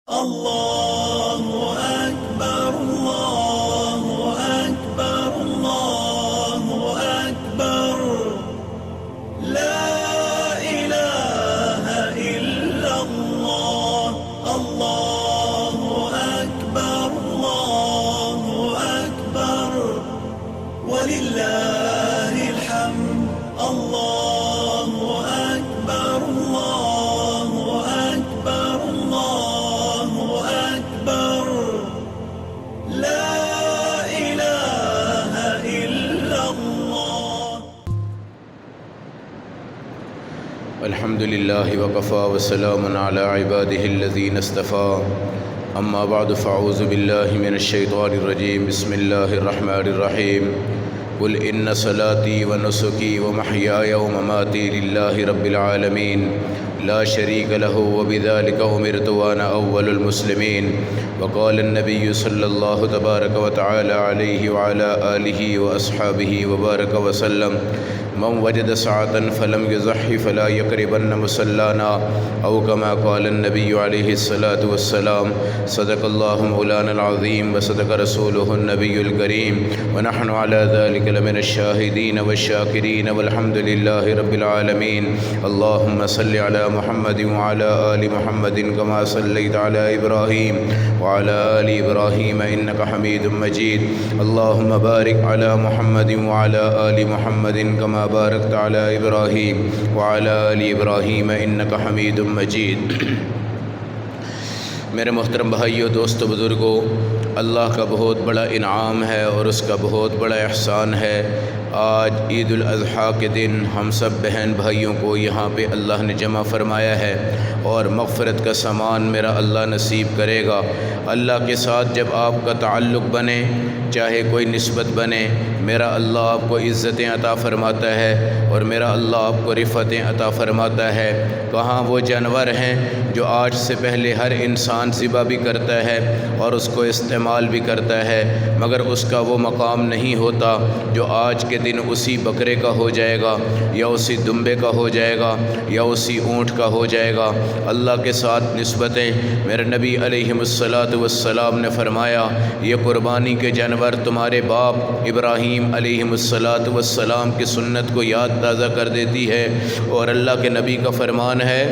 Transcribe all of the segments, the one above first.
الله أكبر الله أكبر الله أكبر لا إله إلا الله الله أكبر الله أكبر ولله الحمد الله أكبر الله أكبر الله أكبر لا إله إلا الله. الحمد لله وكفى وسلام على عباده الذين اصطفى أما بعد فأعوذ بالله من الشيطان الرجيم بسم الله الرحمن الرحيم قل إن صلاتي ونسكي ومحياي ومماتي لله رب العالمين لا شريك له وبذلك أمرت وأنا أول المسلمين. وقال النبي صلى الله تبارك وتعالى عليه وعلى آله وأصحابه وبارك وسلم من وجد ساعة فلم يزح فلا يقربن مصلانا أو كما قال النبي عليه الصلاة والسلام. صدق الله مولانا العظيم وصدق رسوله النبي الكريم ونحن على ذلك لمن الشاهدين والشاكرين والحمد لله رب العالمين. اللهم صل على محمد وعلى آل محمد كما صليت على إبراهيم وعلى آل إبراهيم إنك حميد مجيد. اللهم بارك على محمد وعلى آل محمد كما باركت على إبراهيم وعلى آل إبراهيم إنك حميد مجيد. میرے محترم بھائیوں، دوستو، بزرگوں، اللہ کا بہت بڑا انعام ہے اور اس کا بہت بڑا احسان ہے. آج عید الاضحیٰ کے دن ہم سب بہن بھائیوں کو یہاں پہ اللہ نے جمع فرمایا ہے اور مغفرت کا سامان میرا اللہ نصیب کرے گا. اللہ کے ساتھ جب آپ کا تعلق بنے، چاہے کوئی نسبت بنے، میرا اللہ آپ کو عزتیں عطا فرماتا ہے اور میرا اللہ آپ کو رفعتیں عطا فرماتا ہے. کہاں وہ جانور ہیں جو آج سے پہلے ہر انسان ذبح بھی کرتا ہے اور اس کو استعمال بھی کرتا ہے، مگر اس کا وہ مقام نہیں ہوتا جو آج کے دن اسی بکرے کا ہو جائے گا یا اسی دمبے کا ہو جائے گا یا اسی اونٹ کا ہو جائے گا. اللہ کے ساتھ نسبتیں، میرے نبی علیہ السلام نے فرمایا یہ قربانی کے جانور تمہارے باپ ابراہیم علیہ السلام کی سنت کو یاد تازہ کر دیتی ہے. اور اللہ کے نبی کا فرمان ہے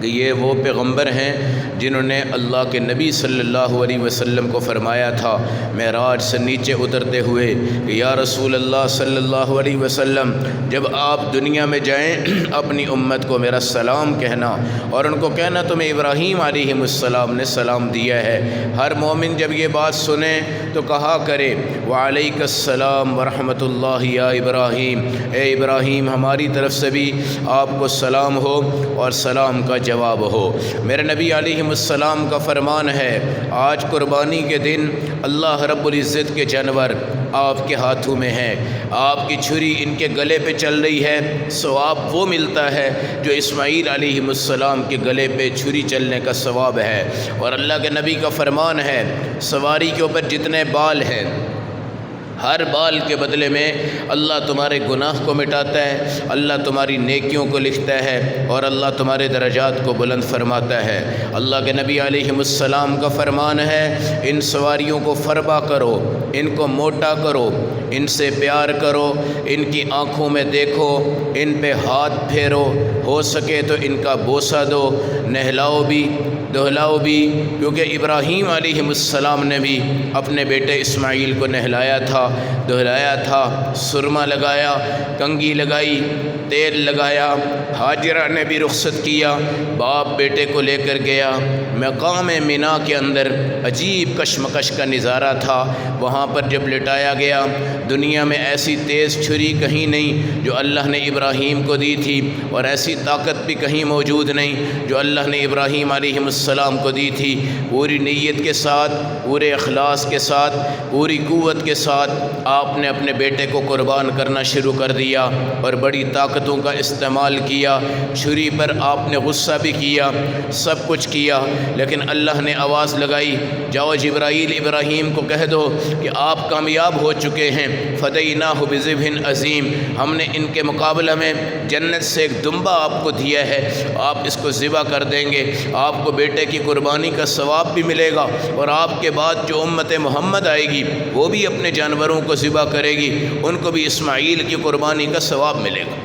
کہ یہ وہ پیغمبر ہیں جنہوں نے اللہ کے نبی صلی اللہ علیہ وسلم کو فرمایا تھا معراج سے نیچے اترتے ہوئے کہ یا رسول اللہ صلی اللہ علیہ وسلم، جب آپ دنیا میں جائیں اپنی امت کو میرا سلام کہنا اور ان کو کہنا تمہیں ابراہیم علیہ السلام نے سلام دیا ہے. ہر مومن جب یہ بات سنے تو کہا کرے وعلیک السلام ورحمۃ اللہ یا ابراہیم، اے ابراہیم ہماری طرف سے بھی آپ کو سلام ہو اور سلام کا جواب ہو. میرے نبی علیہ السلام کا فرمان ہے آج قربانی کے دن اللہ رب العزت کے جانور آپ کے ہاتھوں میں ہیں، آپ کی چھری ان کے گلے پہ چل رہی ہے، ثواب وہ ملتا ہے جو اسماعیل علیہ السلام کے گلے پہ چھری چلنے کا ثواب ہے. اور اللہ کے نبی کا فرمان ہے سواری کے اوپر جتنے بال ہیں ہر بال کے بدلے میں اللہ تمہارے گناہ کو مٹاتا ہے، اللہ تمہاری نیکیوں کو لکھتا ہے اور اللہ تمہارے درجات کو بلند فرماتا ہے. اللہ کے نبی علیہ السلام کا فرمان ہے ان سواریوں کو فربا کرو، ان کو موٹا کرو، ان سے پیار کرو، ان کی آنکھوں میں دیکھو، ان پہ ہاتھ پھیرو، ہو سکے تو ان کا بوسہ دو، نہلاؤ بھی دہلاؤ بھی، کیونکہ ابراہیم علیہ السلام نے بھی اپنے بیٹے اسماعیل کو نہلایا تھا، دہلایا تھا، سرما لگایا، کنگھی لگائی، تیل لگایا. ہاجرہ نے بھی رخصت کیا، باپ بیٹے کو لے کر گیا. مقام مینا کے اندر عجیب کشمکش کا نظارہ تھا. وہاں پر جب لٹایا گیا، دنیا میں ایسی تیز چھری کہیں نہیں جو اللہ نے ابراہیم کو دی تھی اور ایسی طاقت بھی کہیں موجود نہیں جو اللہ نے ابراہیم علیہ السلام کو دی تھی. پوری نیت کے ساتھ، پورے اخلاص کے ساتھ، پوری قوت کے ساتھ آپ نے اپنے بیٹے کو قربان کرنا شروع کر دیا اور بڑی طاقتوں کا استعمال کیا. چھری پر آپ نے غصہ بھی کیا، سب کچھ کیا، لیکن اللہ نے آواز لگائی جاؤ جبرائیل ابراہیم کو کہہ دو کہ آپ کامیاب ہو چکے ہیں. فدیناہ بذبح عظیم، ہم نے ان کے مقابلہ میں جنت سے ایک دمبا آپ کو دیا ہے، آپ اس کو ذبح کر دیں گے، آپ کو بیٹے بیٹے کی قربانی کا ثواب بھی ملے گا، اور آپ کے بعد جو امت محمد آئے گی وہ بھی اپنے جانوروں کو ذبح کرے گی، ان کو بھی اسماعیل کی قربانی کا ثواب ملے گا۔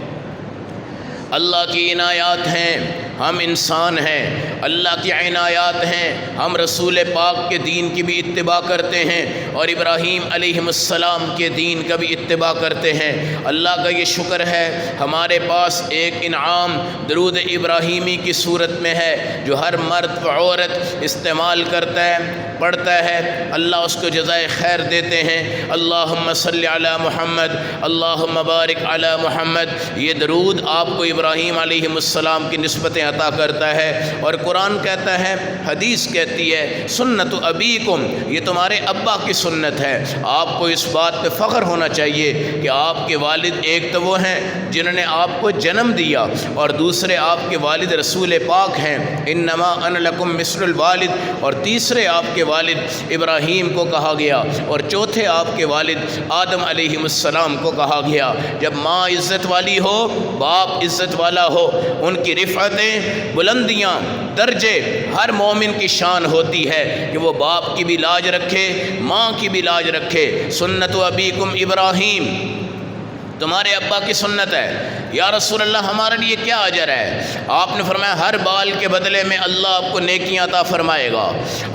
اللہ کی عنایات ہیں، ہم انسان ہیں، اللہ کی عنایات ہیں، ہم رسول پاک کے دین کی بھی اتباع کرتے ہیں اور ابراہیم علیہ السلام کے دین کا بھی اتباع کرتے ہیں۔ اللہ کا یہ شکر ہے ہمارے پاس ایک انعام درود ابراہیمی کی صورت میں ہے جو ہر مرد و عورت استعمال کرتا ہے، پڑھتا ہے، اللہ اس کو جزائے خیر دیتے ہیں۔ اللہم صلی علی محمد، اللہم بارک علی محمد، یہ درود آپ کو ابراہیم علیہ السلام کی نسبتیں عطا کرتا ہے، اور قرآن کہتا ہے، حدیث کہتی ہے، سنت ابیکم، یہ تمہارے ابا کی سنت ہے۔ آپ کو اس بات پہ فخر ہونا چاہیے کہ آپ کے والد ایک تو وہ ہیں جنہوں نے آپ کو جنم دیا، اور دوسرے آپ کے والد رسول پاک ہیں، انما انا لکم مثل الوالد، اور تیسرے آپ کے والد ابراہیم کو کہا گیا، اور چوتھے آپ کے والد آدم علیہ السلام کو کہا گیا۔ جب ماں عزت والی ہو، باپ عزت والا ہو، ان کی رفعتیں، بلندیاں، درجے ہر مومن کی شان ہوتی ہے کہ وہ باپ کی بھی لاج رکھے، ماں کی بھی لاج رکھے۔ سنت ابیکم ابراہیم، تمہارے ابا کی سنت ہے۔ یا رسول اللہ ہمارے لیے کیا اجر ہے؟ آپ نے فرمایا ہر بال کے بدلے میں اللہ آپ کو نیکیاں عطا فرمائے گا۔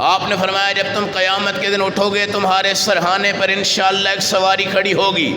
آپ نے فرمایا جب تم قیامت کے دن اٹھو گے تمہارے سرہانے پر انشاءاللہ ایک سواری کھڑی ہوگی،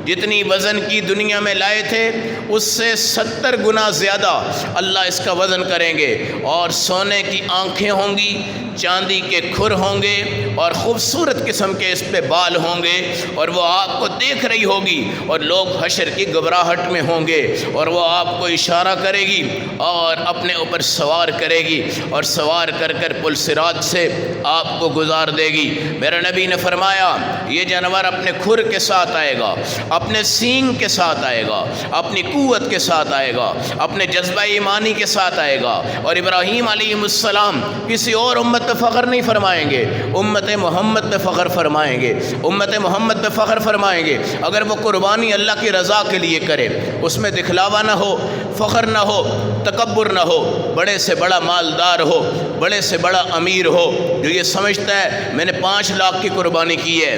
جتنی وزن کی دنیا میں لائے تھے اس سے 70 گنا زیادہ اللہ اس کا وزن کریں گے، اور سونے کی آنکھیں ہوں گی، چاندی کے کھر ہوں گے، اور خوبصورت قسم کے اس پہ بال ہوں گے، اور وہ آپ کو دیکھ رہی ہوگی، اور لوگ حشر کی گھبراہٹ میں ہوں گے، اور وہ آپ کو اشارہ کرے گی اور اپنے اوپر سوار کرے گی، اور سوار کر کر پل صراط سے آپ کو گزار دے گی۔ میرے نبی نے فرمایا یہ جانور اپنے کھر کے ساتھ آئے گا، اپنے سینگ کے ساتھ آئے گا، اپنی قوت کے ساتھ آئے گا، اپنے جذبہ ایمانی کے ساتھ آئے گا، اور ابراہیم علیہ السلام کسی اور امت پہ فخر نہیں فرمائیں گے، امت محمد پہ فخر فرمائیں گے، امت محمد پہ فخر فرمائیں گے۔ اگر وہ قربانی اللہ کی رضا کے لیے کرے، اس میں دکھلاوا نہ ہو، فخر نہ ہو، تکبر نہ ہو، بڑے سے بڑا مالدار ہو، بڑے سے بڑا امیر ہو، جو یہ سمجھتا ہے میں نے 5 لاکھ کی قربانی کی ہے،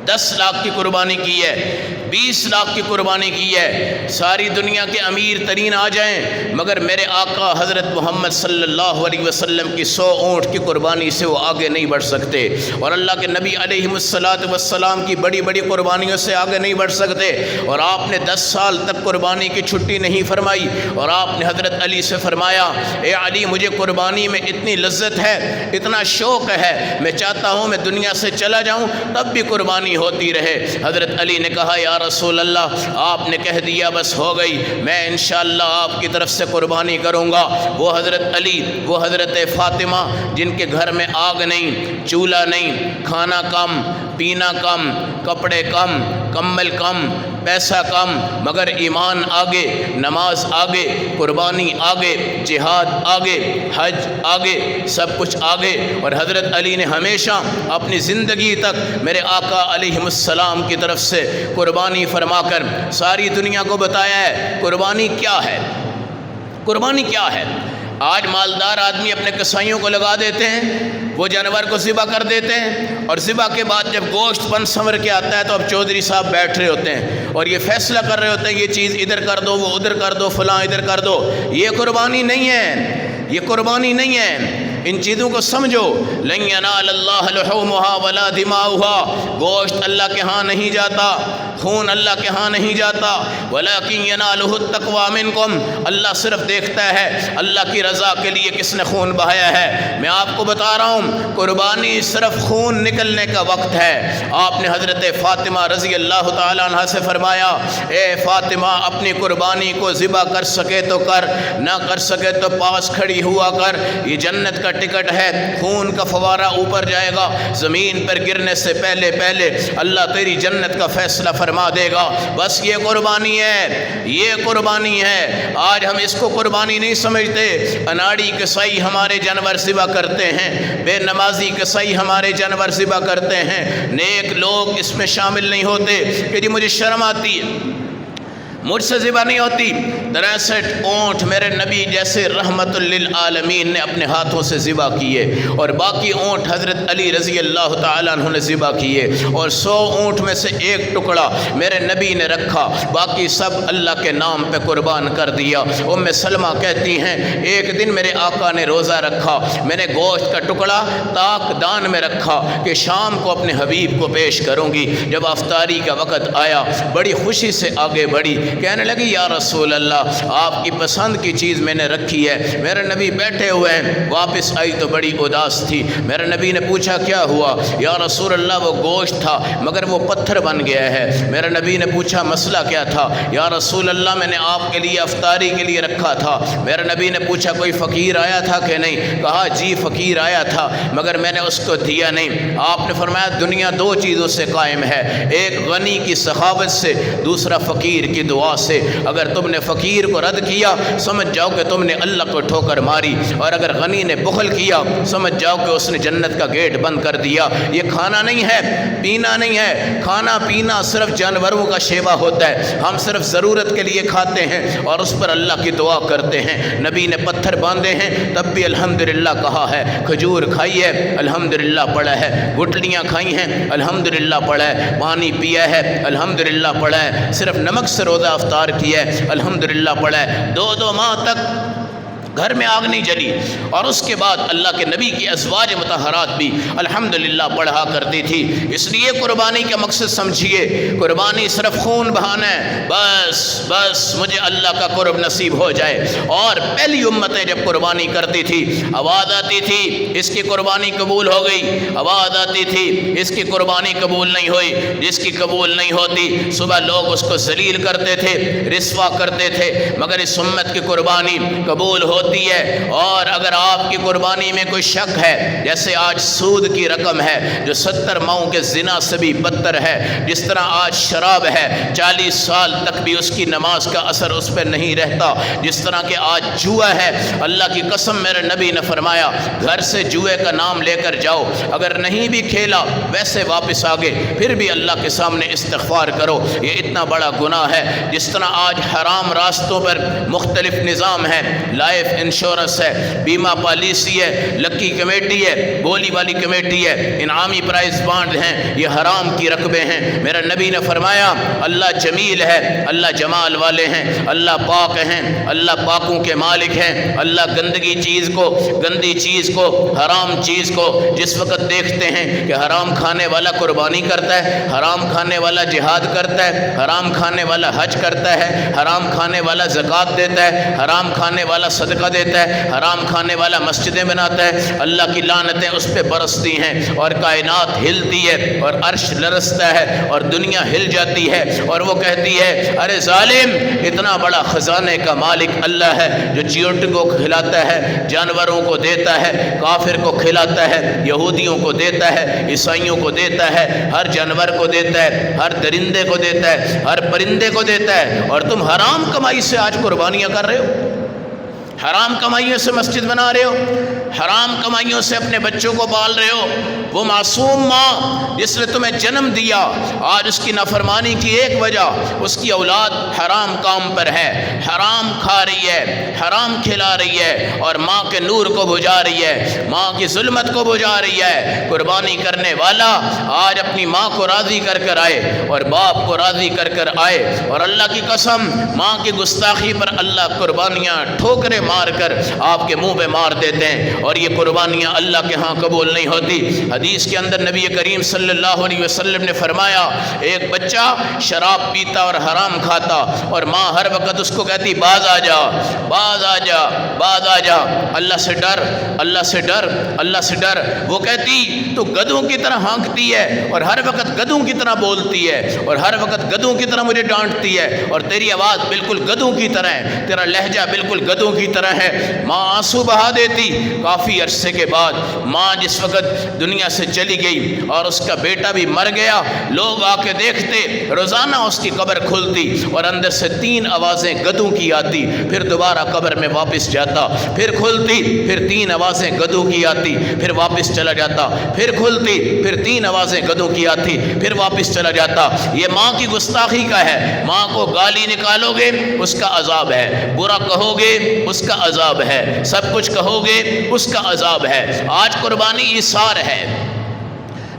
10 لاکھ کی قربانی کی ہے، 20 لاکھ کی قربانی کی ہے، ساری دنیا کے امیر ترین آ جائیں مگر میرے آقا حضرت محمد صلی اللہ علیہ وسلم کی 100 اونٹ کی قربانی سے وہ آگے نہیں بڑھ سکتے، اور اللہ کے نبی علیہ السلام کی بڑی بڑی قربانیوں سے آگے نہیں بڑھ سکتے۔ اور آپ نے 10 سال تک قربانی کی چھٹی نہیں فرمائی، اور آپ نے حضرت علی سے فرمایا اے علی مجھے قربانی میں اتنی لذت ہے، اتنا شوق ہے، میں چاہتا ہوں میں دنیا سے چلا جاؤں تب بھی قربانی ہوتی رہے۔ حضرت علی نے کہا یا رسول اللہ آپ نے کہہ دیا بس ہو گئی، میں انشاءاللہ آپ کی طرف سے قربانی کروں گا۔ وہ حضرت علی، وہ حضرت فاطمہ جن کے گھر میں آگ نہیں، چولہا نہیں، کھانا کم، پینا کم، کپڑے کم، کمبل کم، پیسہ کم، مگر ایمان آگے، نماز آگے، قربانی آگے، جہاد آگے، حج آگے، سب کچھ آگے۔ اور حضرت علی نے ہمیشہ اپنی زندگی تک میرے آقا علیہ السلام کی طرف سے قربانی فرما کر ساری دنیا کو بتایا ہے قربانی کیا ہے، قربانی کیا ہے۔ آج مالدار آدمی اپنے کسائیوں کو لگا دیتے ہیں، وہ جانور کو ذبح کر دیتے ہیں، اور ذبح کے بعد جب گوشت بن سنور کے آتا ہے تو اب چودھری صاحب بیٹھ رہے ہوتے ہیں اور یہ فیصلہ کر رہے ہوتے ہیں یہ چیز ادھر کر دو، وہ ادھر کر دو، فلاں ادھر کر دو۔ یہ قربانی نہیں ہے، یہ قربانی نہیں ہے۔ ان چیزوں کو سمجھو، لن ینال اللہ لحومها ولا دماؤها، گوشت اللہ کے ہاں نہیں جاتا، خون اللہ کے ہاں نہیں جاتا، ولکن ینالہ التقوی منکم، اللہ صرف دیکھتا ہے اللہ کی رضا کے لیے کس نے خون بہایا ہے۔ میں آپ کو بتا رہا ہوں قربانی صرف خون نکلنے کا وقت ہے۔ آپ نے حضرت فاطمہ رضی اللہ تعالیٰ عنہ سے فرمایا اے فاطمہ اپنی قربانی کو ذبح کر سکے تو کر، نہ کر سکے تو پاس کھڑی ہوا کر، یہ جنت کا ٹکٹ ہے، خون کا فوارہ اوپر جائے گا، زمین پر گرنے سے پہلے پہلے اللہ تیری جنت کا فیصلہ فرما دے گا۔ بس یہ قربانی ہے، یہ قربانی ہے۔ آج ہم اس کو قربانی نہیں سمجھتے، اناڑی کسائی ہمارے جانور ذبح کرتے ہیں، بے نمازی کسائی ہمارے جانور ذبح کرتے ہیں، نیک لوگ اس میں شامل نہیں ہوتے کہ جی مجھے شرم آتی ہے، مجھ سے ذبح نہیں ہوتی۔ 63 اونٹ میرے نبی جیسے رحمت للعالمین نے اپنے ہاتھوں سے ذبح کیے، اور باقی اونٹ حضرت علی رضی اللہ تعالیٰ عنہ نے ذبح کیے، اور 100 اونٹ میں سے ایک ٹکڑا میرے نبی نے رکھا، باقی سب اللہ کے نام پہ قربان کر دیا۔ سلمہ کہتی ہیں ایک دن میرے آقا نے روزہ رکھا، میں نے گوشت کا ٹکڑا تاک دان میں رکھا کہ شام کو اپنے حبیب کو پیش کروں گی۔ جب افطاری کا وقت آیا بڑی خوشی سے آگے بڑھی، کہنے لگی یا رسول اللہ آپ کی پسند کی چیز میں نے رکھی ہے۔ میرے نبی بیٹھے ہوئے ہیں، واپس آئی تو بڑی اداس تھی۔ میرے نبی نے پوچھا کیا ہوا؟ یا رسول اللہ وہ گوشت تھا مگر وہ پتھر بن گیا ہے۔ میرے نبی نے پوچھا مسئلہ کیا تھا؟ یا رسول اللہ میں نے آپ کے لیے افطاری کے لیے رکھا تھا۔ میرے نبی نے پوچھا کوئی فقیر آیا تھا کہ نہیں؟ کہا جی فقیر آیا تھا مگر میں نے اس کو دیا نہیں۔ آپ نے فرمایا دنیا 2 چیزوں سے قائم ہے، ایک غنی کی سخاوت سے، دوسرا فقیر کی دعا سے۔ اگر تم نے فقیر کو رد کیا سمجھ جاؤ کہ تم نے اللہ کو ٹھوکر ماری، اور اگر غنی نے بخل کیا سمجھ جاؤ کہ اس نے جنت کا گیٹ بند کر دیا۔ یہ کھانا نہیں ہے، پینا نہیں ہے، کھانا پینا صرف جانوروں کا شیوا ہوتا ہے، ہم صرف ضرورت کے لیے کھاتے ہیں اور اس پر اللہ کی دعا کرتے ہیں۔ نبی نے پتھر باندھے ہیں تب بھی الحمدللہ کہا ہے، کھجور کھائی ہے الحمدللہ پڑھا ہے، گٹلیاں کھائی ہیں الحمدللہ پڑھا ہے، پانی پیا ہے الحمدللہ پڑھا ہے، صرف نمک سے روزہ افطار کیا ہے الحمدللہ پڑھا ہے۔ 2 ماہ تک گھر میں آگ نہیں جلی، اور اس کے بعد اللہ کے نبی کی ازواج مطہرات بھی الحمدللہ پڑھا کرتی تھی۔ اس لیے قربانی کا مقصد سمجھیے، قربانی صرف خون بہانا ہے، بس مجھے اللہ کا قرب نصیب ہو جائے۔ اور پہلی امتیں جب قربانی کرتی تھی آواز آتی تھی اس کی قربانی قبول ہو گئی، آواز آتی تھی اس کی قربانی قبول نہیں ہوئی، جس کی قبول نہیں ہوتی صبح لوگ اس کو ذلیل کرتے تھے، رسوا کرتے تھے، مگر اس امت کی قربانی قبول ہوتی ہے۔ اور اگر آپ کی قربانی میں کوئی شک ہے، جیسے آج سود کی رقم ہے جو 70 ماؤں کے زنا سے بھی بدتر ہے، جس طرح آج شراب ہے 40 سال تک بھی اس کی نماز کا اثر اس پہ نہیں رہتا، جس طرح کہ آج جوا ہے، اللہ کی قسم میرے نبی نے فرمایا گھر سے جوئے کا نام لے کر جاؤ، اگر نہیں بھی کھیلا ویسے واپس آگے پھر بھی اللہ کے سامنے استغفار کرو، یہ اتنا بڑا گناہ ہے۔ جس طرح آج حرام راستوں پر مختلف نظام ہے، لائف انشورنس ہے، بیمہ پالیسی ہے، لکی کمیٹی ہے، بولی والی کمیٹی ہے، انعامی پرائز بانڈ ہیں، یہ حرام کی رقبے ہیں۔ میرا نبی نے فرمایا اللہ جمیل ہے، اللہ جمال والے ہیں، اللہ پاک ہیں، اللہ پاکوں کے مالک ہیں۔ اللہ گندی چیز کو حرام چیز کو جس وقت دیکھتے ہیں کہ حرام کھانے والا قربانی کرتا ہے، حرام کھانے والا جہاد کرتا ہے، حرام کھانے والا حج کرتا ہے، حرام کھانے والا زکوٰۃ دیتا ہے، حرام کھانے والا صدقہ دیتا ہے، حرام کھانے والا مسجدیں بناتا ہے، اللہ کی لعنتیں اس پہ برستی ہیں اور کائنات ہلتی ہے اور عرش لرزتا ہے اور دنیا ہل جاتی ہے، اور وہ کہتی ہے ارے ظالم، اتنا بڑا خزانے کا مالک اللہ ہے جو چیونٹوں کو کھلاتا ہے، جانوروں کو دیتا ہے، کافر کو کھلاتا ہے، یہودیوں کو دیتا ہے، عیسائیوں کو دیتا ہے، ہر جانور کو دیتا ہے، ہر درندے کو دیتا ہے، ہر پرندے کو دیتا ہے، اور تم حرام کمائی سے آج قربانیاں کر رہے ہو، حرام کمائیوں سے مسجد بنا رہے ہو، حرام کمائیوں سے اپنے بچوں کو پال رہے ہو۔ وہ معصوم ماں جس نے تمہیں جنم دیا، آج اس کی نافرمانی کی ایک وجہ اس کی اولاد حرام کام پر ہے، حرام کھا رہی ہے، حرام کھلا رہی ہے، اور ماں کے نور کو بجھا رہی ہے، ماں کی ظلمت کو بجھا رہی ہے۔ قربانی کرنے والا آج اپنی ماں کو راضی کر کر آئے اور باپ کو راضی کر کر آئے، اور اللہ کی قسم ماں کی گستاخی پر اللہ قربانیاں ٹھوکریں مار کر آپ کے منہ پہ مار دیتے ہیں، اور یہ قربانیاں اللہ کے ہاں قبول نہیں ہوتی۔ حدیث کے اندر نبی کریم صلی اللہ علیہ وسلم نے فرمایا ایک بچہ شراب پیتا اور حرام کھاتا، اور ماں ہر وقت اس کو کہتی باز آ جا، باز آ جا، باز آ جا، اللہ سے ڈر، اللہ سے ڈر، اللہ سے ڈر۔ وہ کہتی تو گدھوں کی طرح ہانکتی ہے اور ہر وقت گدھوں کی طرح بولتی ہے اور ہر وقت گدھوں کی طرح مجھے ڈانٹتی ہے، اور تیری آواز بالکل گدھوں کی طرح ہے، تیرا لہجہ بالکل گدھوں کی طرح ہے۔ ماں آنسو بہا دیتی، کافی عرصے کے بعد ماں جس وقت دنیا سے چلی گئی اور اس کا بیٹا بھی مر گیا، لوگ آ کے دیکھتے، روزانہ اس کی قبر کھلتی اور اندر سے 3 آوازیں گدوں کی آتی، پھر دوبارہ قبر میں واپس جاتا، پھر کھلتی، پھر 3 آوازیں گدوں کی آتی، پھر واپس چلا جاتا، پھر کھلتی، پھر 3 آوازیں گدوں کی آتی، پھر واپس چلا جاتا۔ یہ ماں کی گستاخی کا ہے۔ ماں کو گالی نکالو گے اس کا عذاب ہے، برا کہو گے اس کا عذاب ہے، سب کچھ کہو گے اس کا عذاب ہے۔ آج قربانی ایثار ہے،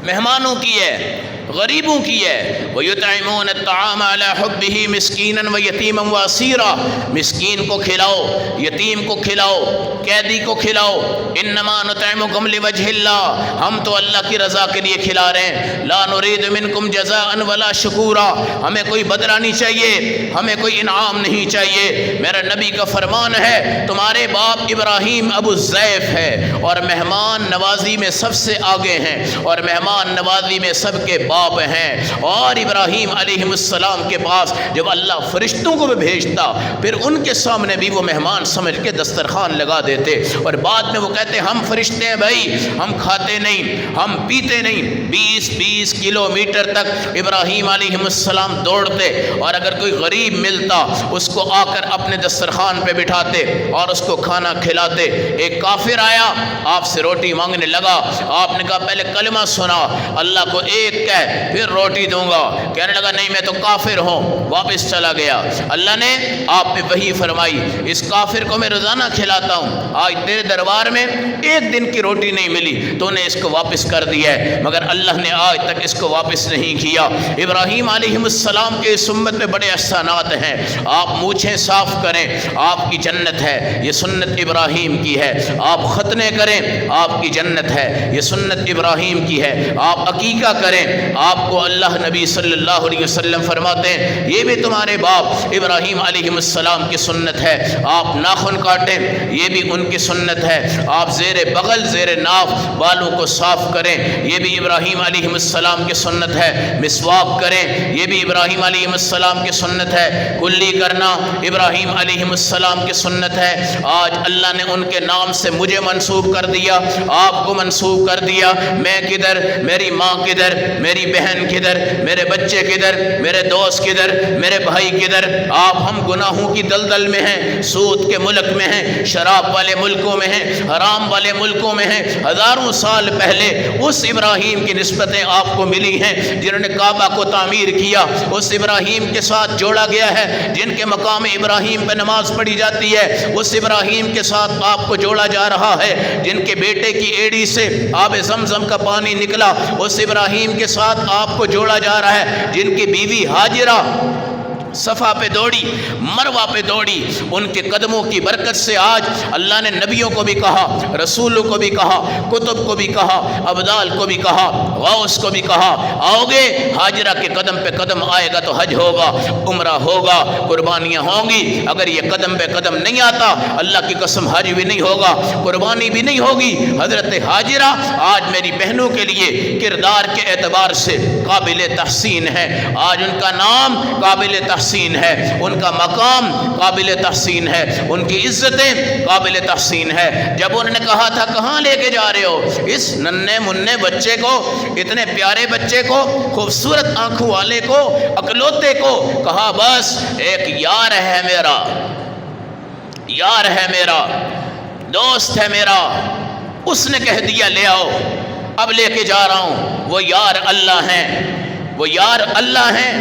مہمانوں کی ہے، غریبوں کی ہے۔ وَيُطْعِمُونَ الطَّعَامَ عَلَى حُبِّهِ مِسْكِينًا وَيَتِيمًا وَأَسِيرًا، مسکین کو کھلاؤ، یتیم کو کھلاؤ، قیدی کو کھلاؤ۔ انما نطعمکم لوجہ اللہ، ہم تو اللہ کی رضا کے لیے کھلا رہے ہیں۔ لا نرید منکم جزاء ولا شکورا، ہمیں کوئی بدلہ نہیں چاہیے، ہمیں کوئی انعام نہیں چاہیے۔ میرا نبی کا فرمان ہے، تمہارے باپ ابراہیم ابو الضیف ہے اور مہمان نوازی میں سب سے آگے ہیں، اور مہمان نوازی میں سب کے باپ ہیں۔ اور ابراہیم علیہ السلام کے پاس جب اللہ فرشتوں کو بھی بھیجتا، پھر ان کے سامنے بھی وہ مہمان سمجھ کے دسترخوان لگا دیتے، اور بعد میں وہ کہتے ہم فرشتے ہیں بھائی، ہم کھاتے نہیں، ہم پیتے نہیں۔ 20 کلومیٹر تک ابراہیم علیہ السلام دوڑتے، اور اگر کوئی غریب ملتا اس کو آ کر اپنے دسترخوان پہ بٹھاتے اور اس کو کھانا کھلاتے۔ ایک کافر آیا، آپ سے روٹی مانگنے لگا، آپ نے کہا پہلے کلمہ سنا، اللہ کو ایک کہہ پھر روٹی دوں گا۔ کہنے لگا نہیں میں تو کافر ہوں، واپس چلا گیا۔ اللہ نے آپ پہ وحی فرمائی، اس کافر کو میں روزانہ کھلاتا ہوں، آج تیرے دربار میں 1 دن کی روٹی نہیں ملی، تو نے اس کو واپس کر دیا ہے، مگر اللہ نے آج تک اس کو واپس نہیں کیا۔ ابراہیم علیہ السلام کے اس امت میں بڑے احسانات ہیں۔ آپ مونچھیں صاف کریں، آپ کی جنت ہے، یہ سنت ابراہیم کی ہے۔ آپ ختنے کریں، آپ کی جنت ہے، یہ سنت ابراہیم کی ہے۔ آپ عقیقہ کریں، آپ کو اللہ نبی صلی اللہ علیہ وسلم فرماتے ہیں یہ بھی تمہارے باپ ابراہیم علیہ السلام کی سنت ہے۔ آپ ناخن کاٹیں، یہ بھی ان کی سنت ہے۔ آپ زیر بغل زیر ناف بالوں کو صاف کریں، یہ بھی ابراہیم علیہ السلام کی سنت ہے۔ مسواک کریں، یہ بھی ابراہیم علیہ السلام کی سنت ہے۔ کلی کرنا ابراہیم علیہ السلام کی سنت ہے۔ آج اللہ نے ان کے نام سے مجھے منسوب کر دیا، آپ کو منسوب کر دیا۔ میں کدھر، میری ماں کدھر، میری بہن کدھر، میرے بچے کدھر، میرے دوست کدھر، میرے بھائی کدھر؟ آپ ہم گناہوں کی دلدل میں ہیں، سود کے ملک میں ہیں، شراب والے ملکوں میں ہیں، حرام والے ملکوں میں ہیں۔ ہزاروں سال پہلے اس ابراہیم کی نسبتیں آپ کو ملی ہیں جنہوں نے کعبہ کو تعمیر کیا، اس ابراہیم کے ساتھ جوڑا گیا ہے جن کے مقام ابراہیم پہ نماز پڑھی جاتی ہے، اس ابراہیم کے ساتھ آپ کو جوڑا جا رہا ہے جن کے بیٹے کی ایڑی سے آب زمزم کا پانی نکلا، اس ابراہیم کے ساتھ آپ کو جوڑا جا رہا ہے جن کی بیوی ہاجرہ صفا پہ دوڑی، مروہ پہ دوڑی، ان کے قدموں کی برکت سے آج اللہ نے نبیوں کو بھی کہا، رسولوں کو بھی کہا، کتب کو بھی کہا، ابدال کو بھی کہا، غوث کو بھی کہا آؤ گے ہاجرہ کے قدم پہ قدم آئے گا تو حج ہوگا، عمرہ ہوگا، قربانیاں ہوں گی۔ اگر یہ قدم پہ قدم نہیں آتا اللہ کی قسم حج بھی نہیں ہوگا، قربانی بھی نہیں ہوگی۔ حضرت ہاجرہ آج میری بہنوں کے لیے کردار کے اعتبار سے قابل تحسین ہے، آج ان کا نام قابل تحسین ہے، ان کا مقام قابل تحسین ہے، ان کی عزتیں قابل تحسین ہے۔ جب انہوں نے کہا تھا کہاں لے کے جا رہے ہو اس ننھے منھے بچے کو، اتنے پیارے بچے کو، خوبصورت آنکھوں والے کو، اکلوتے کو، کہا بس ایک یار ہے میرا، یار ہے میرا، دوست ہے میرا، اس نے کہہ دیا لے آؤ، اب لے کے جا رہا ہوں۔ وہ یار اللہ ہیں، وہ یار اللہ ہیں،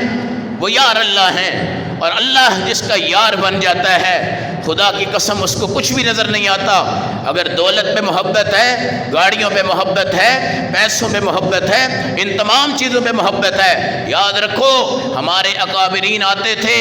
وہ یار اللہ ہیں، اور اللہ جس کا یار بن جاتا ہے خدا کی قسم اس کو کچھ بھی نظر نہیں آتا۔ اگر دولت پہ محبت ہے، گاڑیوں پہ محبت ہے، پیسوں پہ محبت ہے، ان تمام چیزوں پہ محبت ہے، یاد رکھو ہمارے اکابرین آتے تھے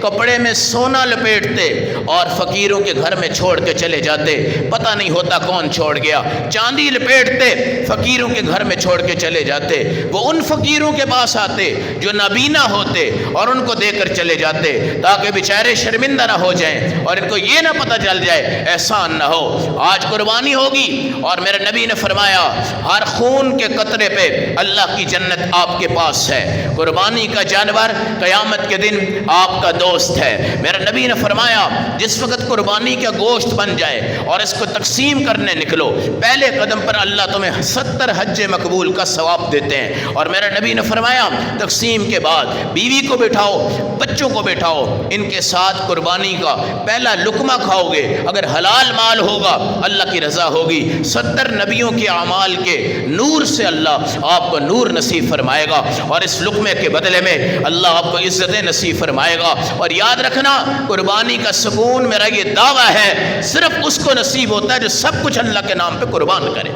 کپڑے میں سونا لپیٹتے اور فقیروں کے گھر میں چھوڑ کے چلے جاتے، پتہ نہیں ہوتا کون چھوڑ گیا، چاندی لپیٹتے فقیروں کے گھر میں چھوڑ کے چلے جاتے۔ وہ ان فقیروں کے پاس آتے جو نابینا ہوتے اور ان کو دے کر چلے جاتے تاکہ بیچارے شرمندہ نہ ہو جائیں اور ان کو کو یہ نہ پتہ چل جائے احسان نہ ہو۔ آج قربانی ہوگی اور میرے نبی نے فرمایا ہر خون کے قطرے پہ اللہ کی جنت آپ کے پاس ہے۔ قربانی کا جانور قیامت کے دن آپ کا دوست ہے۔ میرے نبی نے فرمایا جس وقت قربانی کا گوشت بن جائے اور اس کو تقسیم کرنے نکلو، پہلے قدم پر اللہ تمہیں 70 حج مقبول کا ثواب دیتے ہیں۔ اور میرے نبی نے فرمایا تقسیم کے بعد بیوی کو بٹھاؤ، بچوں کو بٹھاؤ، ان کے ساتھ قربانی کا پہلا لقمہ کھاؤ گے، اگر حلال مال ہوگا اللہ کی رضا ہوگی۔ 70 نبیوں کے اعمال کے نور سے اللہ آپ کو نور نصیب فرمائے گا اور اس لقمے کے بدلے میں اللہ آپ کو عزت نصیب فرمائے گا۔ اور یاد رکھنا قربانی کا سکون میرا یہ دعویٰ ہے صرف اس کو نصیب ہوتا ہے جو سب کچھ اللہ کے نام پہ قربان کرے۔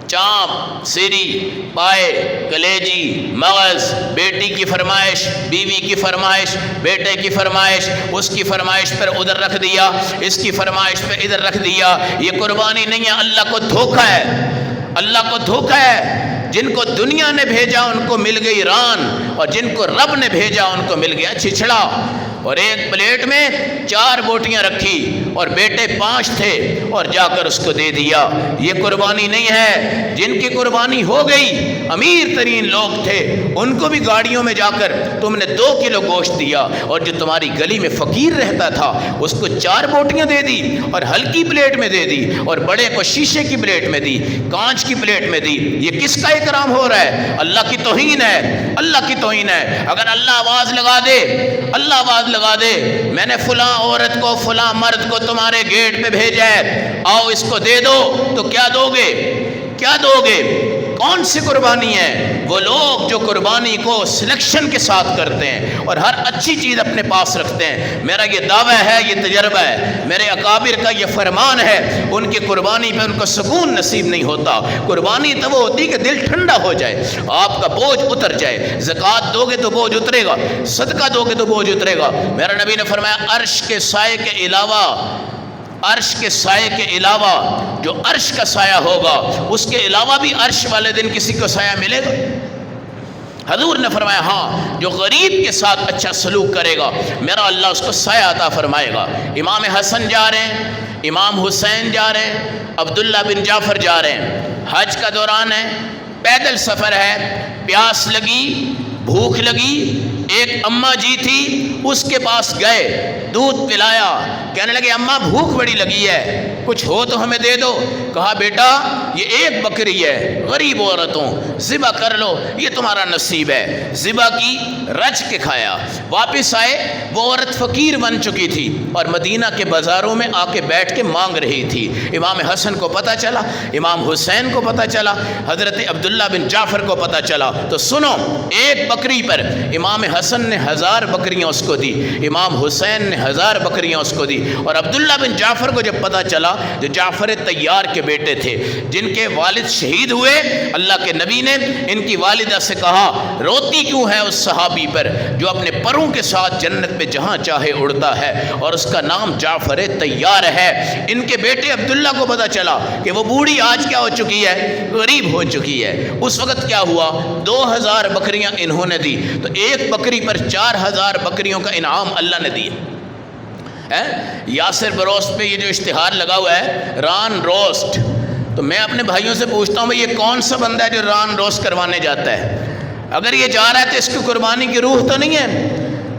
چانپ، سری، پائے، کلیجی، مغز، بیٹی کی فرمائش، بیوی کی فرمائش، بیٹے کی فرمائش، اس کی فرمائش پر ادھر رکھ دیا، اس کی فرمائش پر ادھر رکھ دیا، یہ قربانی نہیں ہے، اللہ کو دھوکہ ہے، اللہ کو دھوکہ ہے۔ جن کو دنیا نے بھیجا ان کو مل گئی ران، اور جن کو رب نے بھیجا ان کو مل گیا چھچڑا۔ اور ایک پلیٹ میں 4 بوٹیاں رکھی اور بیٹے 5 تھے اور جا کر اس کو دے دیا۔ یہ قربانی نہیں ہے۔ جن کی قربانی ہو گئی امیر ترین لوگ تھے، ان کو بھی گاڑیوں میں جا کر تم نے 2 کلو گوشت دیا، اور جو تمہاری گلی میں فقیر رہتا تھا اس کو 4 بوٹیاں دے دی اور ہلکی پلیٹ میں دے دی، اور بڑے کو شیشے کی پلیٹ میں دی، کانچ کی پلیٹ میں دی۔ یہ کس کا اکرام ہو رہا ہے؟ اللہ کی توہین ہے، اللہ کی توہین ہے۔ اگر اللہ آواز لگا دے، اللہ آواز لگا دے میں نے فلاں عورت کو فلاں مرد کو تمہارے گیٹ پہ بھیجا ہے، آؤ اس کو دے دو، تو کیا دو گے؟ کیا دو گے؟ کون سی قربانی ہے؟ وہ لوگ جو قربانی کو سلیکشن کے ساتھ کرتے ہیں اور ہر اچھی چیز اپنے پاس رکھتے ہیں۔ میرا یہ دعویٰ ہے، یہ تجربہ ہے، میرے اکابر کا یہ فرمان ہے، ان کی قربانی پہ ان کو سکون نصیب نہیں ہوتا۔ قربانی تو وہ ہوتی کہ دل ٹھنڈا ہو جائے، آپ کا بوجھ اتر جائے۔ زکوٰۃ دو گے تو بوجھ اترے گا، صدقہ دو گے تو بوجھ اترے گا۔ میرا نبی نے فرمایا عرش کے سائے کے علاوہ، عرش کے سائے کے علاوہ جو عرش کا سایہ ہوگا اس کے علاوہ بھی عرش والے دن کسی کو سایہ ملے گا؟ حضور نے فرمایا ہاں، جو غریب کے ساتھ اچھا سلوک کرے گا میرا اللہ اس کو سایہ عطا فرمائے گا۔ امام حسن جا رہے ہیں، امام حسین جا رہے ہیں، عبداللہ بن جعفر جا رہے ہیں، حج کا دوران ہے، پیدل سفر ہے، پیاس لگی، بھوک لگی، ایک اماں جی تھی اس کے پاس گئے، دودھ پلایا، کہنے لگے اماں بھوک بڑی لگی ہے، کچھ ہو تو ہمیں دے دو۔ کہا بیٹا یہ ایک بکری ہے، غریب عورتوں ذبح کر لو، یہ تمہارا نصیب ہے۔ ذبح کی، رچ کے کھایا، واپس آئے، وہ عورت فقیر بن چکی تھی اور مدینہ کے بازاروں میں آ کے بیٹھ کے مانگ رہی تھی۔ امام حسن کو پتہ چلا، امام حسین کو پتہ چلا، حضرت عبداللہ بن جعفر کو پتہ چلا۔ تو سنو، ایک بکری پر امام حسن نے 1000 بکریاں اس کو دی، امام حسین نے 1000 بکریاں اس کو دی۔ اور عبداللہ بن جعفر کو جب پتہ چلا، جو جعفر طیار کے بیٹے تھے، جن کے والد شہید ہوئے، اللہ کے نبی نے ان کی والدہ سے کہا روتی کیوں ہے اس صحابی پر جو اپنے پروں کے ساتھ جنت میں جہاں چاہے اڑتا ہے، اور اس کا نام جعفر طیار ہے۔ ان کے بیٹے عبداللہ کو پتہ چلا کہ وہ بوڑھی آج کیا ہو چکی ہے؟ غریب ہو چکی ہے۔ اس وقت کیا ہوا؟ 2000 بکریاں انہوں نے دی، تو ایک بکری پر 4000 بکریوں کا انعام اللہ نے دیا۔ یاسر بروسٹ پہ یہ جو اشتہار لگا ہوا ہے ران روسٹ، تو میں اپنے بھائیوں سے پوچھتا ہوں یہ کون سا بندہ ہے جو ران روسٹ کروانے جاتا ہے؟ اگر یہ جا رہا ہے تو اس کی قربانی کی روح تو نہیں ہے،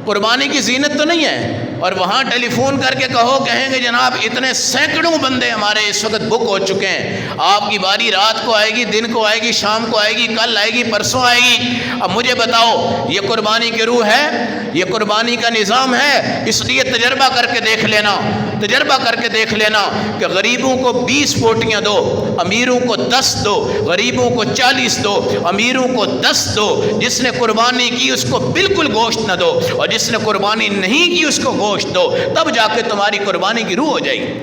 قربانی کی زینت تو نہیں ہے۔ اور وہاں ٹیلی فون کر کے کہیں گے جناب اتنے سینکڑوں بندے ہمارے اس وقت بک ہو چکے ہیں، آپ کی باری رات کو آئے گی، دن کو آئے گی، شام کو آئے گی، کل آئے گی، پرسوں آئے گی۔ اب مجھے بتاؤ یہ قربانی کی روح ہے؟ یہ قربانی کا نظام ہے؟ اس لیے تجربہ کر کے دیکھ لینا، تجربہ کر کے دیکھ لینا کہ غریبوں کو 20 بوٹیاں دو، امیروں کو 10 دو، غریبوں کو 40 دو، امیروں کو 10 دو۔ جس نے قربانی کی اس کو بالکل گوشت نہ دو، اور جس نے قربانی نہیں کی اس کو گوشت دو، تب جا کے تمہاری قربانی کی روح ہو جائے گی۔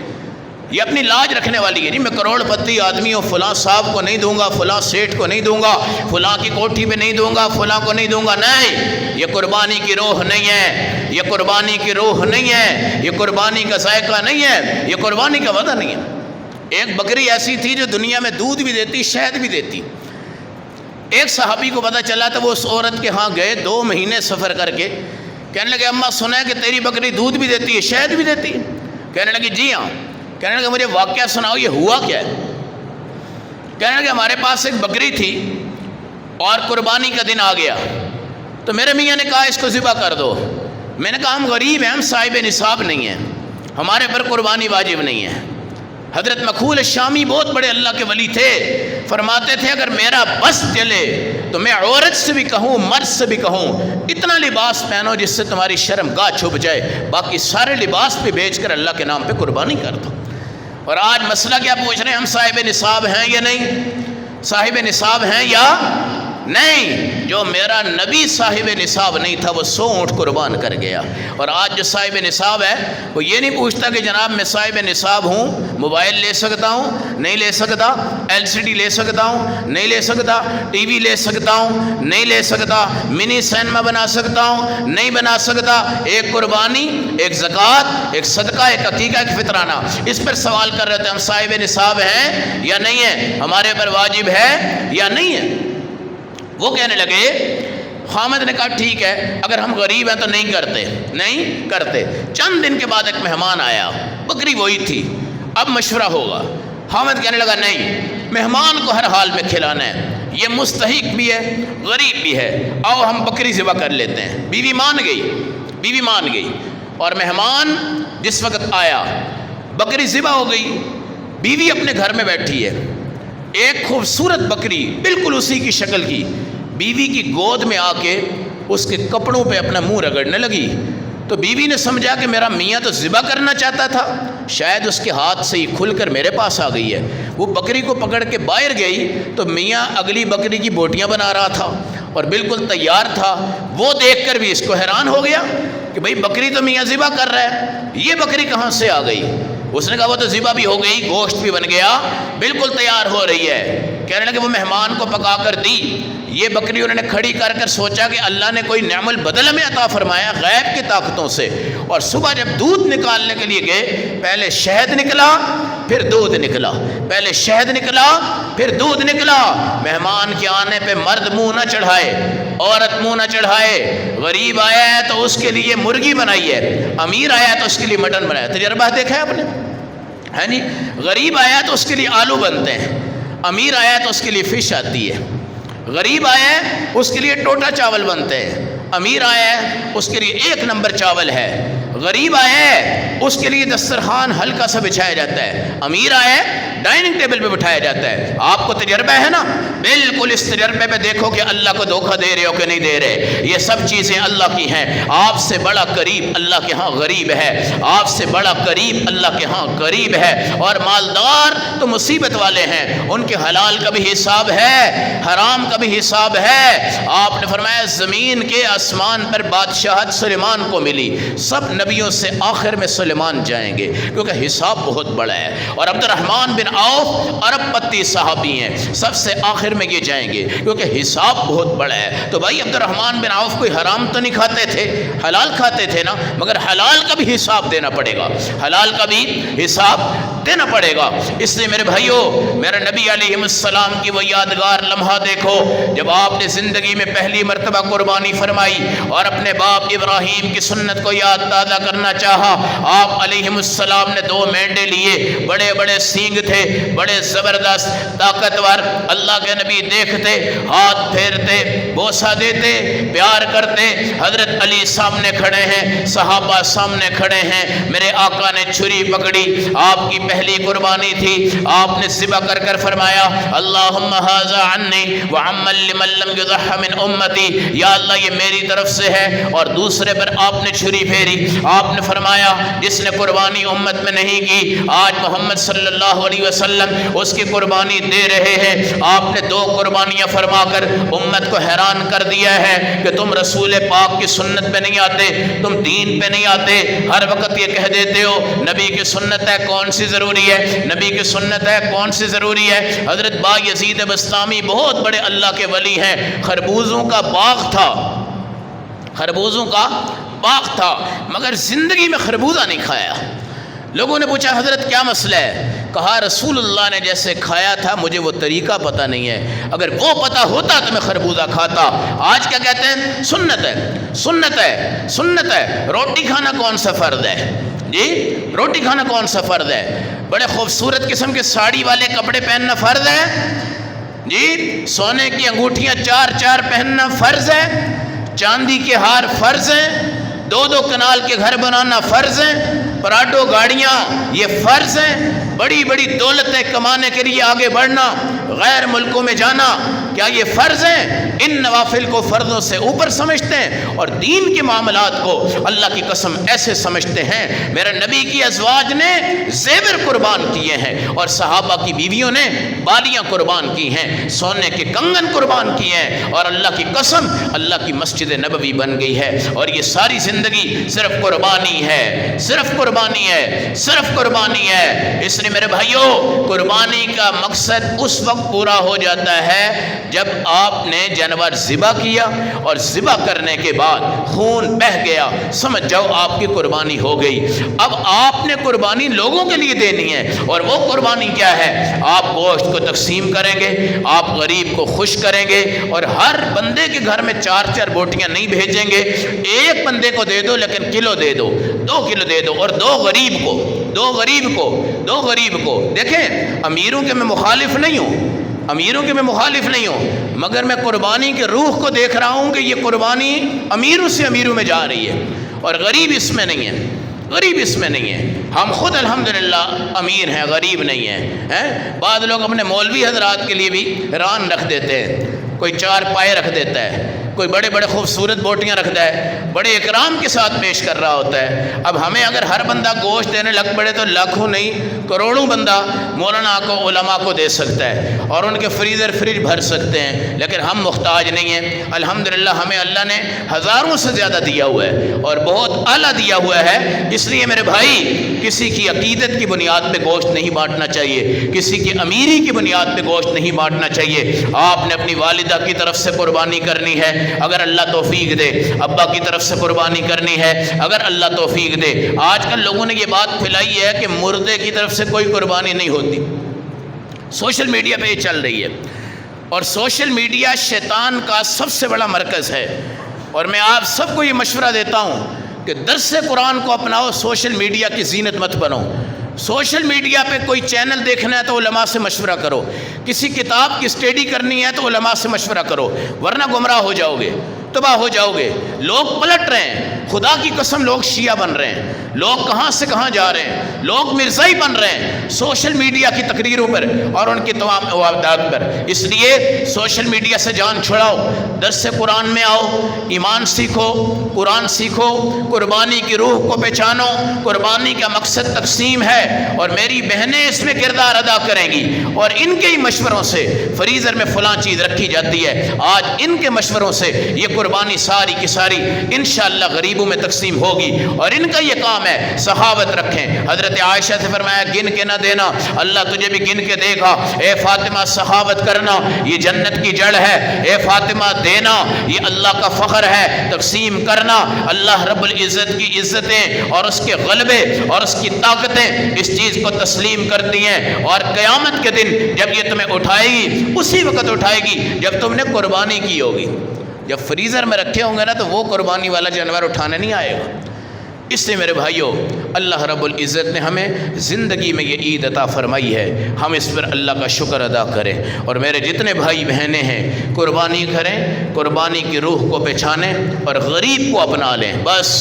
یہ اپنی لاج رکھنے والی ہے، نہیں میں کروڑ پتی آدمی ہوں، فلاں صاحب کو نہیں دوں گا، فلاں سیٹ کو نہیں دوں گا، فلاں کی کوٹھی پہ نہیں دوں گا، فلاں کو نہیں دوں گا۔ نہیں، یہ قربانی کی روح نہیں ہے، یہ قربانی کی روح نہیں ہے، یہ قربانی کا ذائقہ نہیں ہے، یہ قربانی کا وعدہ نہیں ہے۔ ایک بکری ایسی تھی جو دنیا میں دودھ بھی دیتی، شہد بھی دیتی۔ ایک صحابی کو پتہ چلا تو وہ اس عورت کے ہاں گئے 2 مہینے سفر کر کے کہنے لگے اماں سنا ہے کہ تیری بکری دودھ بھی دیتی ہے، شہد بھی دیتی ہے؟ کہنے لگی جی ہاں۔ کہنے لگے مجھے واقعہ سناؤ، یہ ہوا کیا ہے؟ کہنے لگے ہمارے پاس ایک بکری تھی اور قربانی کا دن آ گیا، تو میرے میاں نے کہا اس کو ذبح کر دو۔ میں نے کہا ہم غریب ہیں، ہم صاحب نصاب نہیں ہیں، ہمارے پر قربانی واجب نہیں ہے۔ حضرت مکحول الشامی بہت بڑے اللہ کے ولی تھے، فرماتے تھے اگر میرا بس چلے تو میں عورت سے بھی کہوں مرد سے بھی کہوں اتنا لباس پہنو جس سے تمہاری شرم گاہ چھپ جائے، باقی سارے لباس پہ بیچ کر اللہ کے نام پہ قربانی کر دو۔ اور آج مسئلہ کیا پوچھ رہے ہیں، ہم صاحب نصاب ہیں یا نہیں؟ صاحب نصاب ہیں یا نہیں؟ جو میرا نبی صاحب نصاب نہیں تھا وہ 100 اونٹ قربان کر گیا، اور آج جو صاحب نصاب ہے وہ یہ نہیں پوچھتا کہ جناب میں صاحب نصاب ہوں، موبائل لے سکتا ہوں نہیں لے سکتا، LCD لے سکتا ہوں نہیں لے سکتا، ٹی وی لے سکتا ہوں نہیں لے سکتا، منی سینما بنا سکتا ہوں نہیں بنا سکتا۔ ایک قربانی، ایک زکوٰۃ، ایک صدقہ، ایک عقیقہ، ایک فطرانہ، اس پر سوال کر رہے تھے ہم صاحب نصاب ہیں یا نہیں ہیں، ہمارے پر واجب ہے یا نہیں ہے؟ وہ کہنے لگے، خامد نے کہا ٹھیک ہے اگر ہم غریب ہیں تو نہیں کرتے۔ چند دن کے بعد ایک مہمان آیا، بکری وہی تھی، اب مشورہ ہوگا۔ حامد کہنے لگا نہیں، مہمان کو ہر حال میں کھلانا ہے، یہ مستحق بھی ہے غریب بھی ہے، آؤ ہم بکری ذبح کر لیتے ہیں۔ بیوی مان گئی اور مہمان جس وقت آیا بکری ذبح ہو گئی، بیوی اپنے گھر میں بیٹھی ہے، ایک خوبصورت بکری بالکل اسی کی شکل کی بیوی کی گود میں آ کے اس کے کپڑوں پہ اپنا منہ رگڑنے لگی۔ تو بیوی نے سمجھا کہ میرا میاں تو ذبح کرنا چاہتا تھا، شاید اس کے ہاتھ سے ہی کھل کر میرے پاس آ گئی ہے۔ وہ بکری کو پکڑ کے باہر گئی تو میاں اگلی بکری کی بوٹیاں بنا رہا تھا اور بالکل تیار تھا۔ وہ دیکھ کر بھی اس کو حیران ہو گیا کہ بھئی بکری تو میاں ذبح کر رہا ہے، یہ بکری کہاں سے آ گئی؟ اس نے کہا وہ تو ذبح بھی ہو گئی، گوشت بھی بن گیا، بالکل تیار ہو رہی ہے۔ کہنے لگے وہ مہمان کو پکا کر دی، یہ بکری انہوں نے کھڑی کر سوچا کہ اللہ نے کوئی نعم البدل ہمیں عطا فرمایا غیب کی طاقتوں سے، اور صبح جب دودھ نکالنے کے لیے گئے پہلے شہد نکلا پھر دودھ نکلا، پہلے شہد نکلا پھر دودھ نکلا۔ مہمان کے آنے پہ مرد منہ نہ چڑھائے، عورت منہ نہ چڑھائے، غریب آیا ہے تو اس کے لیے مرغی بنائی ہے، امیر آیا ہے تو اس کے لیے مٹن بنایا۔ تجربہ دیکھا ہے آپ نے؟ ہے نہیں؟ غریب آیا ہے تو اس کے لیے آلو بنتے ہیں، امیر آیا ہے تو اس کے لیے فش آتی ہے، غریب آیا ہے اس کے لیے ٹوٹا چاول بنتے ہیں، امیر آیا ہے اس کے لیے 1 نمبر چاول ہے، غریب آیا ہے اس کے لیے دسترخوان ہلکا سا بچھایا جاتا ہے، امیر آیا ہے ڈائننگ ٹیبل پہ بٹھایا جاتا ہے۔ آپ کو تجربہ ہے نا؟ بالکل اس تجربے پہ دیکھو کہ اللہ کو دھوکہ دے رہے ہو کہ نہیں دے رہے۔ یہ سب چیزیں اللہ کی ہیں، آپ سے بڑا قریب اللہ کے ہاں غریب ہے، آپ سے بڑا قریب اللہ کے ہاں غریب ہے۔ اور مالدار تو مصیبت والے ہیں، ان کے حلال کا بھی حساب ہے، حرام کا بھی حساب ہے۔ آپ نے فرمایا زمین کے آسمان پر بادشاہت سلیمان کو ملی، سب نبیوں سے آخر میں سلیمان جائیں گے کیونکہ حساب بہت بڑا ہے۔ اور عبد الرحمن بن عوف ارب پتی صحابی ہیں، سب سے آخر میں یہ جائیں گے کیونکہ حساب بہت بڑا ہے۔ تو بھائی عبد الرحمن بن عوف کوئی حرام تو نہیں کھاتے تھے، حلال کھاتے تھے نا، مگر حلال کا بھی حساب دینا پڑے گا، حلال کا بھی حساب دینا پڑے گا۔ اس لیے میرے بھائیو، میرے نبی علیہ السلام کی وہ یادگار لمحہ دیکھو جب آپ نے زندگی میں پہلی مرتبہ قربانی فرمائی اور اپنے باپ ابراہیم کی سنت کو یاد تازہ کرنا چاہا۔ آپ علیہ السلام نے 2 مینڈے لیے، بڑے بڑے سینگ تھے، بڑے زبردست طاقتور۔ اللہ کے نبی دیکھتے، ہاتھ پھیرتے، بوسہ دیتے، پیار کرتے۔ حضرت علی سامنے کھڑے ہیں، صحابہ سامنے کھڑے ہیں، میرے آقا نے چھری پکڑی، آپ کی پہلی قربانی تھی، آپ نے ذبح کر کر فرمایا اللہم ھذا عنی وعمن لمن لم یضح من امتی، یا اللہ یہ میری طرف سے ہے۔ اور دوسرے پر آپ نے چھری پھیری، آپ نے فرمایا جس نے قربانی امت میں نہیں کی، آج محمد صلی اللہ علیہ وسلم اس کی قربانی دے رہے ہیں۔ آپ نے 2 قربانیاں فرما کر امت کو حیران کر دیا ہے کہ تم رسول پاک کی سنت پہ نہیں آتے، تم دین پہ نہیں آتے، ہر وقت یہ کہہ دیتے ہو نبی کی سنت ہے کون سی ضروری ہے، نبی کی سنت ہے کون سی ضروری ہے۔ حضرت با یزید بسطامی بہت بڑے اللہ کے ولی ہیں، خربوزوں کا باغ تھا، خربوزوں کا باغ تھا، مگر زندگی میں خربوزہ نہیں کھایا۔ لوگوں نے پوچھا حضرت کیا مسئلہ ہے؟ کہا رسول اللہ نے جیسے کھایا تھا مجھے وہ طریقہ پتہ نہیں ہے، اگر وہ پتہ ہوتا تو میں خربوزہ کھاتا۔ آج کیا کہتے ہیں؟ سنت ہے، سنت ہے، سنت ہے۔ روٹی کھانا کون سا فرض ہے جی؟ روٹی کھانا کون سا فرض ہے؟ بڑے خوبصورت قسم کے ساڑی والے کپڑے پہننا فرض ہے جی؟ سونے کی انگوٹھیاں 4 پہننا فرض ہے، چاندی کے ہار فرض ہیں، 2 کنال کے گھر بنانا فرض ہیں، پراڈو گاڑیاں یہ فرض ہیں، بڑی بڑی دولتیں کمانے کے لیے آگے بڑھنا، غیر ملکوں میں جانا، کیا یہ فرض ہیں؟ ان نوافل کو فرضوں سے اوپر سمجھتے ہیں اور دین کے معاملات کو اللہ کی قسم ایسے سمجھتے ہیں۔ میرے نبی کی ازواج نے زیور قربان کیے ہیں اور صحابہ کی بیویوں نے بالیاں قربان کی ہیں، سونے کے کنگن قربان کیے ہیں، اور اللہ کی قسم اللہ کی مسجد نبوی بن گئی ہے، اور یہ ساری زندگی صرف قربانی ہے، صرف قربانی ہے، صرف قربانی ہے۔ اس لیے میرے بھائیوں، قربانی کا مقصد اس وقت پورا ہو جاتا ہے جب آپ نے جانور ذبح کیا اور ذبح کرنے کے بعد خون بہہ گیا، سمجھ جاؤ آپ کی قربانی ہو گئی۔ اب آپ نے قربانی لوگوں کے لیے دینی ہے، اور وہ قربانی کیا ہے؟ آپ گوشت کو تقسیم کریں گے، آپ غریب کو خوش کریں گے، اور ہر بندے کے گھر میں 4 بوٹیاں نہیں بھیجیں گے، ایک بندے کو دے دو لیکن کلو دے دو، 2 کلو دے دو، اور 2 غریب کو، 2 غریب کو۔ دیکھیں، امیروں کے میں مخالف نہیں ہوں، امیروں کے میں مخالف نہیں ہوں، مگر میں قربانی کے روح کو دیکھ رہا ہوں کہ یہ قربانی امیروں سے امیروں میں جا رہی ہے، اور غریب اس میں نہیں ہے، غریب اس میں نہیں ہے۔ ہم خود الحمدللہ امیر ہیں، غریب نہیں ہیں۔ بعض لوگ اپنے مولوی حضرات کے لیے بھی ران رکھ دیتے ہیں، کوئی 4 پائے رکھ دیتا ہے، کوئی بڑے بڑے خوبصورت بوٹیاں رکھتا ہے، بڑے اکرام کے ساتھ پیش کر رہا ہوتا ہے۔ اب ہمیں اگر ہر بندہ گوشت دینے لگ پڑے تو لاکھوں نہیں کروڑوں بندہ مولانا کو، علماء کو دے سکتا ہے، اور ان کے فریج بھر سکتے ہیں، لیکن ہم محتاج نہیں ہیں۔ الحمدللہ ہمیں اللہ نے ہزاروں سے زیادہ دیا ہوا ہے، اور بہت اعلیٰ دیا ہوا ہے۔ اس لیے میرے بھائی، کسی کی عقیدت کی بنیاد پہ گوشت نہیں بانٹنا چاہیے، کسی کی امیری کی بنیاد پہ گوشت نہیں بانٹنا چاہیے۔ آپ نے اپنی والدہ کی طرف سے قربانی کرنی ہے اگر اللہ توفیق دے، ابا کی طرف سے قربانی کرنی ہے اگر اللہ توفیق دے۔ آج کل لوگوں نے یہ بات پھیلائی ہے کہ مردے کی طرف سے کوئی قربانی نہیں ہوتی، سوشل میڈیا پہ یہ چل رہی ہے، اور سوشل میڈیا شیطان کا سب سے بڑا مرکز ہے، اور میں آپ سب کو یہ مشورہ دیتا ہوں کہ درس قرآن کو اپناؤ، سوشل میڈیا کی زینت مت بنو۔ سوشل میڈیا پہ کوئی چینل دیکھنا ہے تو علماء سے مشورہ کرو، کسی کتاب کی اسٹڈی کرنی ہے تو علماء سے مشورہ کرو، ورنہ گمراہ ہو جاؤ گے، تباہ ہو جاؤ گے۔ لوگ پلٹ رہے ہیں، خدا کی قسم لوگ شیعہ بن رہے ہیں، لوگ کہاں سے کہاں جا رہے ہیں، لوگ مرزائی بن رہے ہیں سوشل میڈیا کی تقریروں پر اور ان کی تمام عبادات پر۔ اس لیے سوشل میڈیا سے جان چھڑاؤ، درس قرآن میں آؤ، ایمان سیکھو، قرآن سیکھو، قربانی کی روح کو پہچانو۔ قربانی کا مقصد تقسیم ہے، اور میری بہنیں اس میں کردار ادا کریں گی، اور ان کے ہی مشوروں سے فریزر میں فلاں چیز رکھی جاتی ہے، آج ان کے مشوروں سے یہ قربانی ساری کی ساری انشاءاللہ غریبوں میں تقسیم ہوگی، اور ان کا یہ کام ہے سخاوت رکھیں۔ حضرت عائشہ سے فرمایا گن کے نہ دینا، اللہ تجھے بھی گن کے دے گا۔ اے فاطمہ سخاوت کرنا، یہ جنت کی جڑ ہے۔ اے فاطمہ دینا، یہ اللہ کا فخر ہے۔ تقسیم کرنا، اللہ رب العزت کی عزتیں اور اس کے غلبے اور اس کی طاقتیں اس چیز کو تسلیم کرتی ہیں، اور قیامت کے دن جب یہ تمہیں اٹھائے گی اسی وقت اٹھائے گی جب تم نے قربانی کی ہوگی۔ جب فریزر میں رکھے ہوں گے نا تو وہ قربانی والا جانور اٹھانے نہیں آئے گا۔ اس سے میرے بھائیوں، اللہ رب العزت نے ہمیں زندگی میں یہ عید عطا فرمائی ہے، ہم اس پر اللہ کا شکر ادا کریں، اور میرے جتنے بھائی بہنیں ہیں قربانی کریں، قربانی کی روح کو پہچانیں اور غریب کو اپنا لیں، بس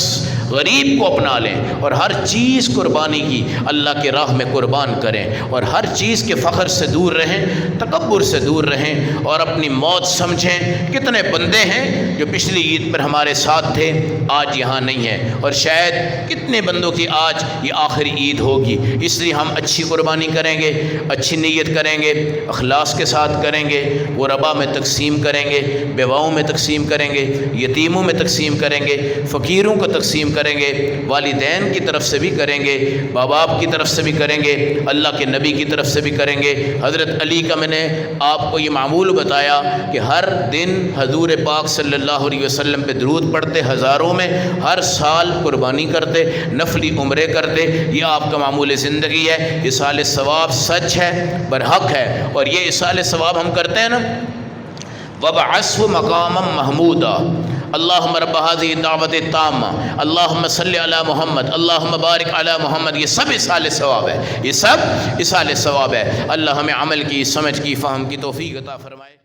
غریب کو اپنا لیں، اور ہر چیز قربانی کی اللہ کی راہ میں قربان کریں، اور ہر چیز کے فخر سے دور رہیں، تکبر سے دور رہیں، اور اپنی موت سمجھیں۔ کتنے بندے ہیں جو پچھلی عید پر ہمارے ساتھ تھے، آج یہاں نہیں ہیں، اور شاید کتنے بندوں کی آج یہ آخری عید ہوگی۔ اس لیے ہم اچھی قربانی کریں گے، اچھی نیت کریں گے، اخلاص کے ساتھ کریں گے، غربا میں تقسیم کریں گے، بیواؤں میں تقسیم کریں گے، یتیموں میں تقسیم کریں گے، فقیروں کو تقسیم کریں گے، والدین کی طرف سے بھی کریں گے، ماں باپ کی طرف سے بھی کریں گے، اللہ کے نبی کی طرف سے بھی کریں گے۔ حضرت علی کا میں نے آپ کو یہ معمول بتایا کہ ہر دن حضور پاک صلی اللہ علیہ وسلم پہ درود پڑھتے ہزاروں میں، ہر سال قربانی کرتے، نفلی عمرے کرتے، یہ آپ کا معمول زندگی ہے۔ اصال ثواب سچ ہے، برحق ہے، اور یہ اصال ثواب ہم کرتے ہیں نا، وَبَعَثْهُ مَقَامًا مَحْمُودًا اللہم رب هذه الدعوۃ التامہ اللہم صلی علی محمد اللہم بارک علی محمد، یہ سب اصال ثواب ہے، یہ سب اصال ثواب ہے۔ اللہ ہمیں عمل کی، سمجھ کی، فہم کی توفیق عطا فرمائے۔